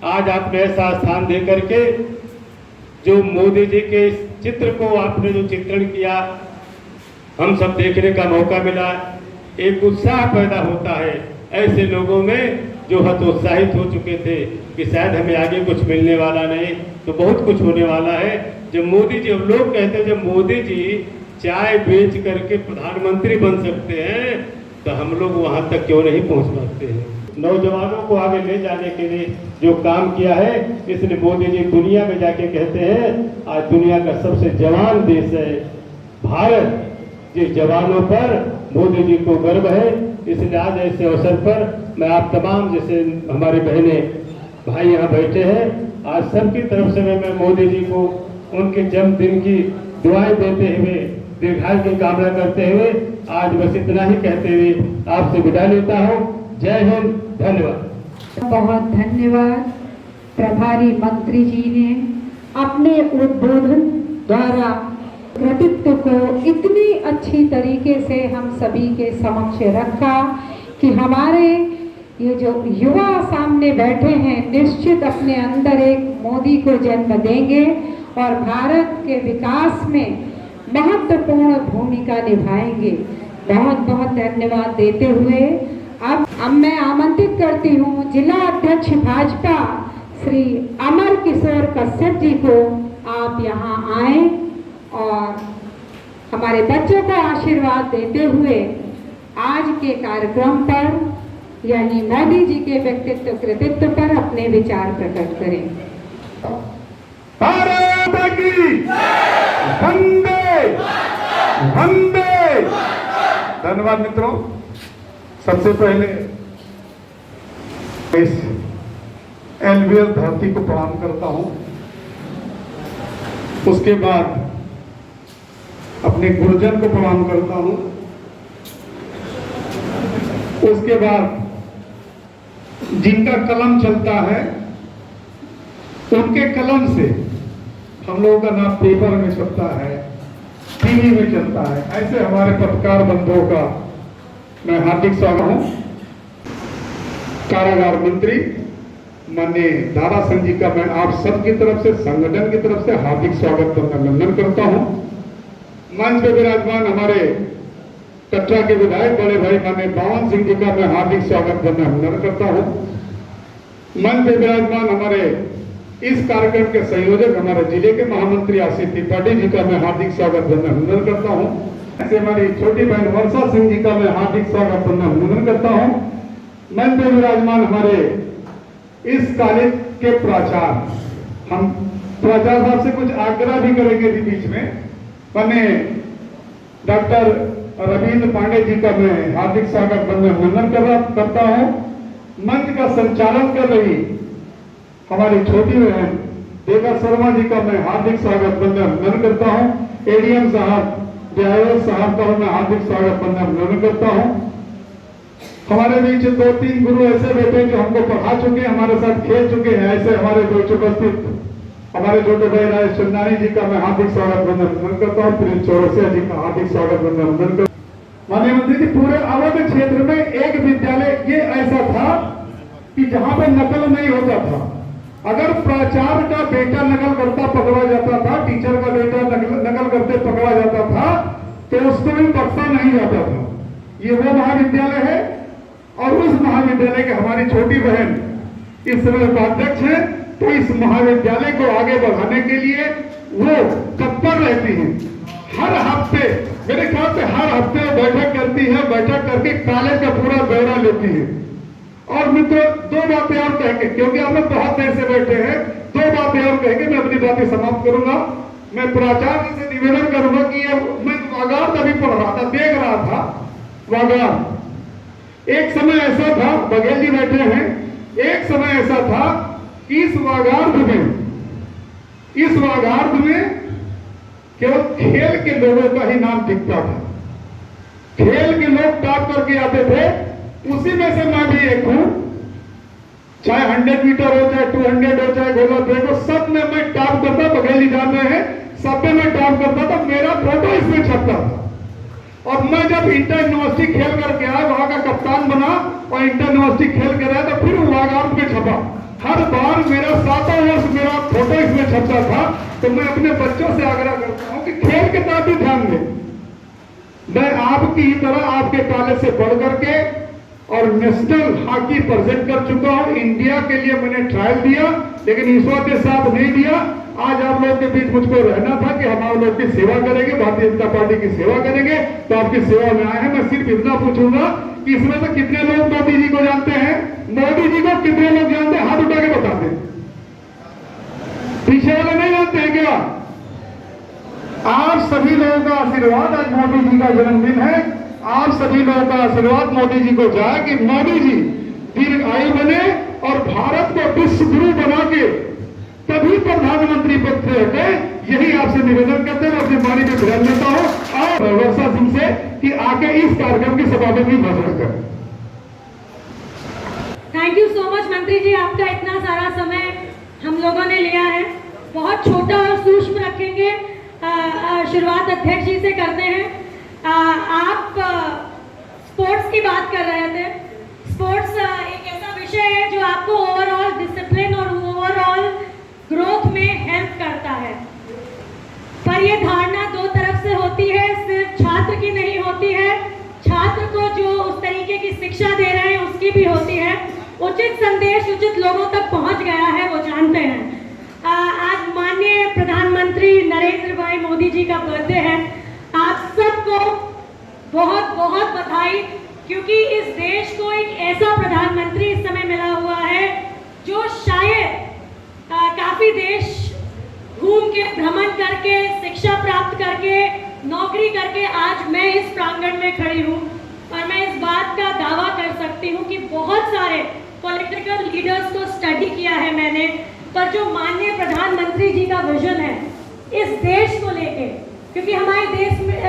आज आपने ऐसा स्थान दे करके जो मोदी जी के इस चित्र को आपने जो चित्रण किया, हम सब देखने का मौका मिला। एक उत्साह पैदा होता है ऐसे लोगों में जो हतोत्साहित हो चुके थे कि शायद हमें आगे कुछ मिलने वाला नहीं, तो बहुत कुछ होने वाला है। जब मोदी जी, लोग कहते हैं जब मोदी जी चाय बेच करके प्रधानमंत्री बन सकते हैं, तो हम लोग वहां तक क्यों नहीं पहुंच पाते हैं। नौजवानों को आगे ले जाने के लिए जो काम किया है, इसलिए मोदी जी दुनिया में जाके कहते हैं आज दुनिया का सबसे जवान देश है भारत। जिस जवानों पर मोदी जी को गर्व है, इसलिए आज ऐसे अवसर पर मैं आप तमाम जैसे हमारे बहने भाई यहाँ बैठे हैं, आज सबकी तरफ से मैं मोदी जी को उनके जन्मदिन की दुआएं देते हुए, दीर्घायु की कामना करते हुए आज बस इतना ही कहते हुए आपसे विदा लेता हूँ। जय हिंद, धन्यवाद। बहुत धन्यवाद। प्रभारी मंत्री जी ने अपने उद्बोधन द्वारा कृतित्व को इतनी अच्छी तरीके से हम सभी के समक्ष रखा कि हमारे ये जो युवा सामने बैठे हैं निश्चित अपने अंदर एक मोदी को जन्म देंगे और भारत के विकास में महत्वपूर्ण भूमिका निभाएंगे। बहुत बहुत धन्यवाद देते हुए अब मैं आमंत्रित करती हूँ जिला अध्यक्ष भाजपा श्री अमर किशोर कश्यप जी को, आप यहाँ आए और हमारे बच्चों को आशीर्वाद देते हुए आज के कार्यक्रम पर यानी मोदी जी के व्यक्तित्व कृतित्व पर अपने विचार प्रकट करें। भारत की वंदे वंदे। धन्यवाद मित्रों। सबसे पहले इस एलवीएस धरती को प्रणाम करता हूं, उसके बाद अपने गुरुजन को प्रणाम करता हूं, उसके बाद जिनका कलम चलता है उनके कलम से हम लोगों का नाम पेपर में चलता है, टीवी में चलता है, ऐसे हमारे पत्रकार बंधुओं का मैं हार्दिक स्वागत हूं। कारागार मंत्री माननीय दारा सिंह जी का मैं आप सबकी तरफ से, संगठन की तरफ से हार्दिक स्वागत और अभिनंदन करता हूं। मंच पे विराजमान हमारे कटरा के विधायक बड़े भाई माननीय बावन सिंह जी का मैं हार्दिक स्वागत करना अभिनंदन करता हूँ। मंच पे विराजमान हमारे इस कार्यक्रम के संयोजक हमारे जिले के महामंत्री आशीष त्रिपाठी जी का मैं हार्दिक स्वागत करना अभिनंदन करता हूँ। ऐसे हमारी छोटी बहन वर्षा सिंह जी का मैं हार्दिक स्वागत करना अभिनंदन करता हूँ। मंच पे विराजमान हमारे इस कॉलेज के प्राचार्य, हम प्राचार्य साहब से कुछ आग्रह भी करेंगे बीच में। मैंने डॉक्टर रविंद्र पांडे जी का मैं हार्दिक स्वागत अभिनंदन करता हूँ। मंच का संचालन कर रही हमारी छोटी बहन देवा शर्मा जी का मैं हार्दिक स्वागत अभिनंदन करता हूँ। एडीएम साहब ड्राइवर साहब का मैं हार्दिक स्वागत अभिनंदन करता हूँ। हमारे बीच 2-3 गुरु ऐसे बैठे जो हमको पढ़ा चुके हैं, हमारे साथ खेल चुके हैं, ऐसे हमारे बीच उपस्थित हमारे छोटे भाई राय चंदानी जी का मैं हार्दिक स्वागत अभिनंदन करता हूँ। प्रिंस चौरसिया जी का हार्दिक स्वागत अभिनंदन करता हूँ। माननीय मंत्री जी, पूरे अवध क्षेत्र में एक विद्यालय ये ऐसा था कि जहाँ पे नकल नहीं होता था। अगर प्राचार्य का बेटा नकल करता पकड़ा जाता था, टीचर का बेटा नकल करते पकड़ा जाता था, तो उसको भी बख्शा नहीं जाता था। ये वो महाविद्यालय है और उस महाविद्यालय के हमारी छोटी बहन इस समय उपाध्यक्ष है। तो इस महाविद्यालय को आगे बढ़ाने के लिए वो तत्पर रहती हैं। हर हफ्ते मेरे ख्याल से हर हफ्ते बैठक करती है, बैठक करके कॉलेज का पूरा ब्यौरा लेती है। और मित्रों, 2 बातें और कहेंगे क्योंकि हम लोग बहुत देर से बैठे हैं। 2 बातें और कहेंगे, मैं अपनी बातें समाप्त करूंगा। मैं प्राचार्य से निवेदन करूंगा कि ये मैं वागार तभी पढ़ रहा था, देख रहा था वागार। एक समय ऐसा था, बघेल जी बैठे हैं, एक समय ऐसा था कि इस वागार्ध में केवल खेल के लोगों का ही नाम दिखता था। खेल के लोग टॉप करके आते थे, उसी में से मैं भी एक हूं। चाहे 100 मीटर हो, चाहे 200 हो, चाहे गोला फेंक हो, सब में मैं टॉप करता। बघेल जी जान रहे हैं, सब में मैं टॉप करता था। मेरा फोटो इसमें छपता था। और मैं जब इंटर यूनिवर्सिटी खेल करके आया, वहां का कप्तान बना और इंटर यूनिवर्सिटी खेल कर आया, तो फिर वागार्ध में छपा। हर बार मेरा 7वां वर्ष मेरा फोटो इसमें छपता था। तो मैं अपने बच्चों से आग्रह करता हूं कि खेल के तरफ भी ध्यान दें। मैं आपकी ही तरह आपके कॉलेज से पढ़ करके और नेशनल हॉकी प्रेजेंट कर चुका हूं। इंडिया के लिए मैंने ट्रायल दिया, लेकिन ईश्वर के साथ नहीं दिया। आज आप लोगों के बीच मुझको रहना था कि हम आप लोग की सेवा करेंगे, भारतीय जनता पार्टी की सेवा करेंगे। तो आपकी सेवा में आए हैं। मैं सिर्फ इतना पूछूंगा कि इसमें से कितने लोग मोदी जी को जानते हैं? मोदी जी को कितने लोग जानते हैं? हाथ उठा के बता दें। पीछे वाले नहीं जानते हैं क्या? आप सभी लोगों का आशीर्वाद, आज मोदी जी का जन्मदिन है। आप सभी लोगों का आशीर्वाद मोदी जी को जाए कि मोदी जी दीर्घायु बने और भारत को विश्व गुरु बना के तभी प्रधानमंत्री पद पे हटे। यही आपसे निवेदन करते हैं। अपनी बारी में ध्यान देता हूं और वर्षा सिंह से कि आके इस कार्यक्रम की सभा में भी भाषण करें। थैंक यू सो मच मंत्री जी, आपका इतना सारा समय हम लोगों ने लिया है। बहुत छोटा और सूक्ष्म रखेंगे। शुरुआत अध्यक्ष जी से करते हैं। आप स्पोर्ट्स की बात कर रहे थे। स्पोर्ट्स एक ऐसा विषय है जो आपको ओवरऑल डिसिप्लिन और ओवरऑल ग्रोथ में हेल्प करता है। पर यह धारणा 2 तरफ से होती है, सिर्फ छात्र की नहीं होती है। छात्र को जो उस तरीके की शिक्षा दे रहे हैं उसकी भी होती है। उचित संदेश उचित लोगों तक पहुंच गया है, वो जानते हैं। आज माननीय प्रधानमंत्री नरेंद्र भाई मोदी जी का बर्थडे है। आप सबको बहुत बहुत बधाई, क्योंकि इस देश को एक ऐसा प्रधानमंत्री इस समय मिला हुआ है जो शायद काफी देश घूम के भ्रमण करके शिक्षा प्राप्त करके नौकरी करके आज मैं इस प्रांगण में खड़ी हूँ। और मैं इस बात का दावा कर सकती हूँ कि बहुत सारे पॉलिटिकल लीडर्स को स्टडी किया है मैंने, पर जो माननीय प्रधानमंत्री जी का विजन है इस देश को लेके, क्योंकि हमारे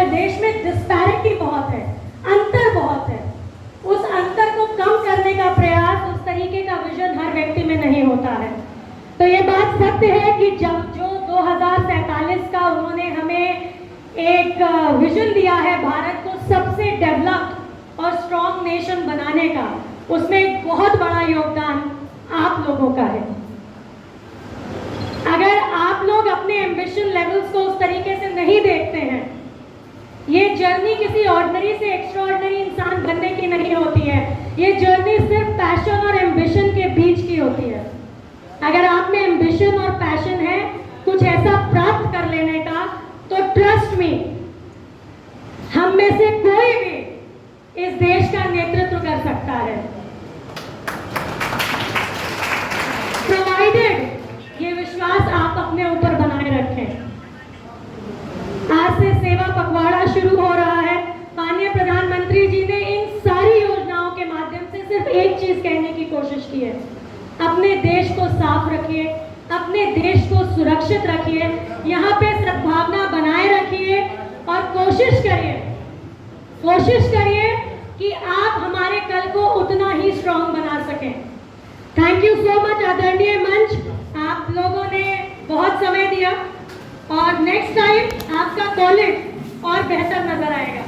देश में डिस्पैरिटी बहुत है, अंतर बहुत है। उस अंतर को कम करने का प्रयास, उस तरीके का विजन हर व्यक्ति में नहीं होता है। तो ये बात सत्य है कि जब जो 2047 का उन्होंने हमें एक विजन दिया है भारत को सबसे डेवलप्ड और स्ट्रॉन्ग नेशन बनाने का, उसमें एक बहुत बड़ा योगदान आप लोगों का है। अगर आप लोग अपने एम्बिशन लेवल्स को उस तरीके से नहीं देखते हैं, ये जर्नी किसी ऑर्डिनरी से एक्स्ट्राऑर्डिनरी इंसान बनने की नहीं होती है। ये जर्नी सिर्फ पैशन और एम्बिशन के बीच की होती है। अगर आप में एम्बिशन और पैशन है कुछ ऐसा प्राप्त कर लेने का, तो ट्रस्ट मी, हम में से कोई भी इस देश का नेतृत्व कर सकता है, प्रोवाइडेड ये विश्वास आप अपने ऊपर बनाए रखें। आज से सेवा पखवाड़ा शुरू हो रहा है। माननीय प्रधानमंत्री जी ने इन सारी योजनाओं के माध्यम से सिर्फ एक चीज कहने की कोशिश की है, अपने देश को साफ रखिए, अपने देश को सुरक्षित रखिए, यहाँ पे सद्भावना बनाए रखिए और कोशिश करिए कि आप हमारे कल को उतना ही स्ट्रांग बना सकें। थैंक यू सो मच आदरणीय मंच, आप लोगों ने बहुत समय दिया और नेक्स्ट टाइम आपका कॉलेज और बेहतर नजर आएगा।